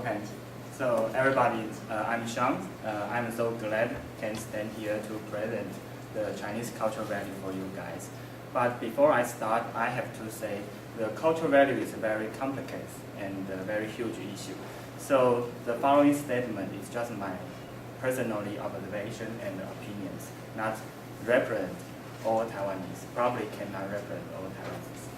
Okay, so everybody, I'm Sean. I'm so glad can stand here to present the Chinese cultural value for you guys. But before I start, I have to say the cultural value is a very complicated and a very huge issue. So the following statement is just my personal observation and opinions, not represent all Taiwanese. Probably cannot represent all Taiwanese.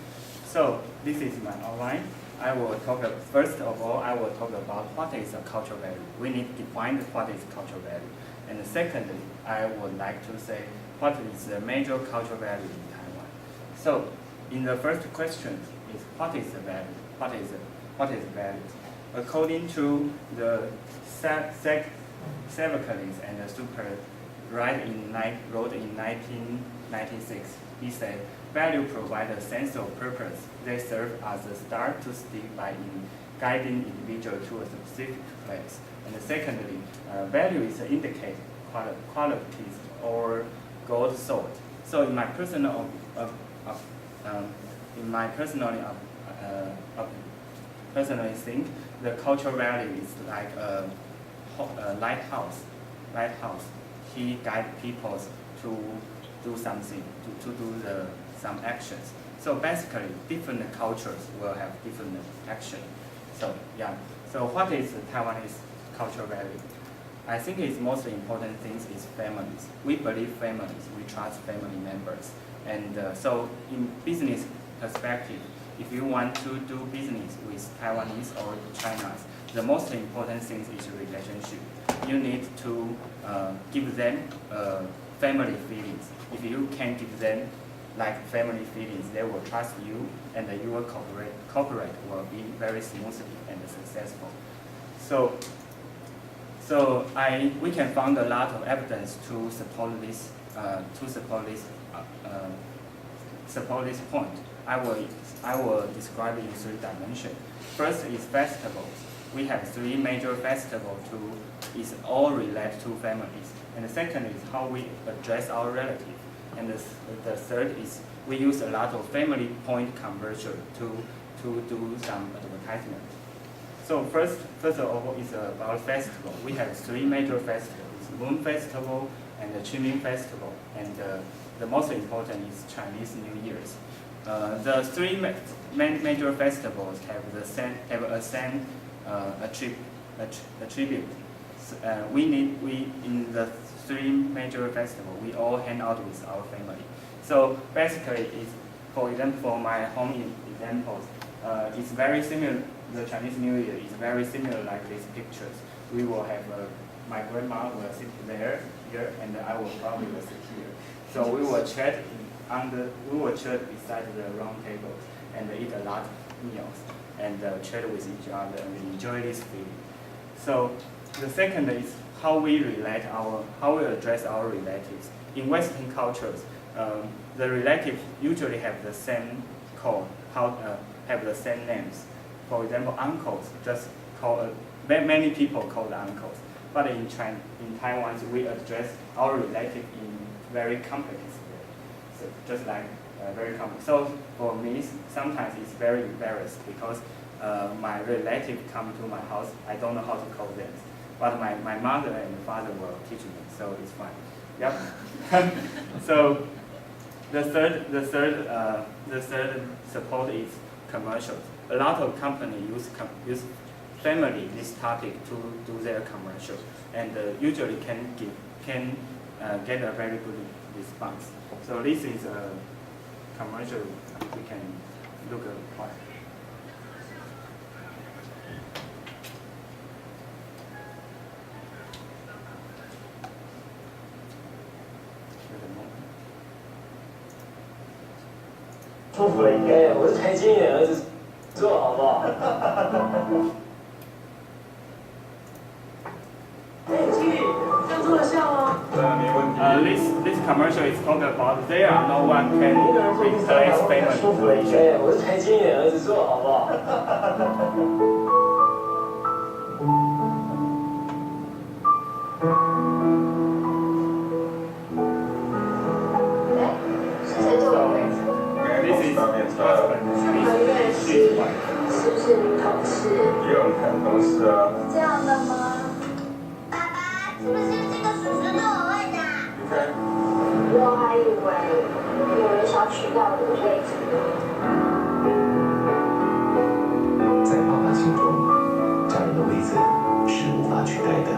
So this is my outline. I will talk, first of all, I will talk about what is a cultural value. We need to define what is cultural value. And secondly, I would like to say what is the major cultural value in Taiwan. So in the first question is what is the value? What is value? According to the Savicalist and the Super wrote in 1996, he said, value provide a sense of purpose. They serve as a star to stick by in guiding individual to a specific place. And secondly, value is indicate qualities or gold sort. So in my personal personally think the cultural value is like a lighthouse. He guides people to do something, to do some actions. So basically, different cultures will have different action. So yeah. So what is the Taiwanese cultural value? I think its most important things is families. We believe families. We trust family members. And so in business perspective, if you want to do business with Taiwanese or Chinese, the most important thing is relationship. You need to give them family feelings. If you can give them like family feelings, they will trust you, and your corporate will be very smoothly and successful. So we can find a lot of evidence to support this point. I will describe it in 3 dimensions. First is festivals. We have 3 major festivals is all related to families. And the second is how we address our relatives. And the third is we use a lot of family point conversion to do some advertisement. So first of all is about festival. We have 3 major festivals: Moon Festival and the Qingming Festival, and the most important is Chinese New Year's. The 3 major festivals have a same attribute. In the 3 major festivals, we all hang out with our family. So basically, for example, for my home examples, it's very similar. The Chinese New Year is very similar like these pictures. We will have my grandma will sit here, and I will probably sit here. So we will chat beside the round table and eat a lot of meals and chat with each other and enjoy this feeling. So the second is how we address our relatives. In Western cultures, the relatives usually have the same have the same names. For example, uncles just many people call the uncles. But in Taiwan, we address our relative in very complex way. So just like very complex. So for me, sometimes it's very embarrassed because my relative come to my house. I don't know how to call them, but my mother and father will teach me, so it's fine. Yep. So the third support is commercials. A lot of companies use family this topic to do their commercial, and usually can get a very good response. So this is a commercial we can look at.舒服了一点。我是台经理的儿子，做好不好？哎，经理，这样做得像吗？没问题。This commercial is talking about there no one can replace family. 舒服了一点。我是台经理的儿子，做好不好？上个月是不是女同事？同事啊。是这样的吗？爸爸，是不是这个叔叔对我问的？你看，我还以为有人想取代我的位置。在爸爸心中，家人的位子是无法取代的。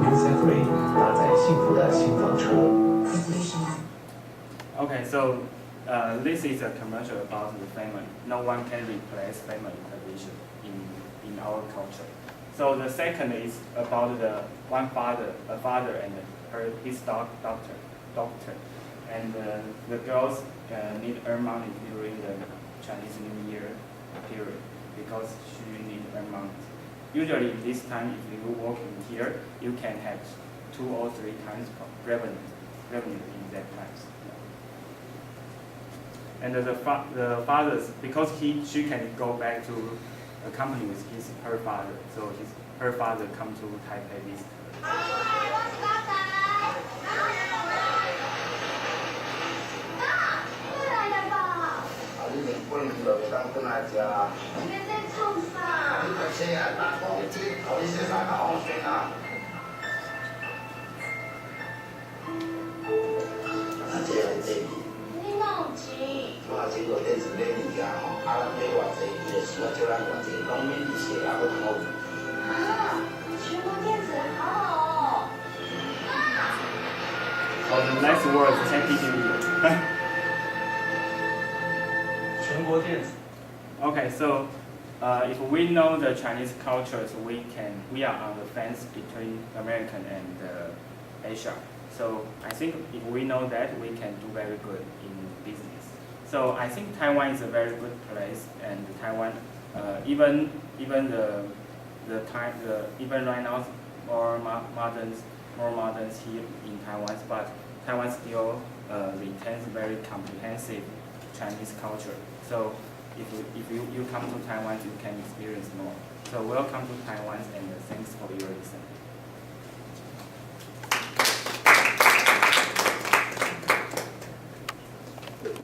New Zachary 搭载幸福的新房车。Okay, so this is a commercial about the family. No one can replace family tradition in our culture. So the second is about the a father and his doctor, and the girls need earn money during the Chinese New Year period because she need earn money. Usually this time, if you work in here, you can have 2 or 3 times revenue in that times. And the fathers, because she can go back to a company with her father, so her father come to Taipei visit her. 你连饭就袂当转来食啊！你们在冲啥？你个谁啊？打工的鸡头，你是哪个红线啊？啊，这个这个，你弄钱。我这个电子买物件吼，啊，咱买偌济，伊就想要叫咱偌济，拢免利息啊，不好。啊，全国电子好好哦。Oh, the next word is ChatGPT. 全国电子。 Okay, so if we know the Chinese cultures, we are on the fence between American and Asia. So I think if we know that, we can do very good in business. So I think Taiwan is a very good place, and Taiwan, even right now more modern here in Taiwan, but Taiwan still retains very comprehensive Chinese culture. So if you come to Taiwan, you can experience more. So welcome to Taiwan, and thanks for your listening.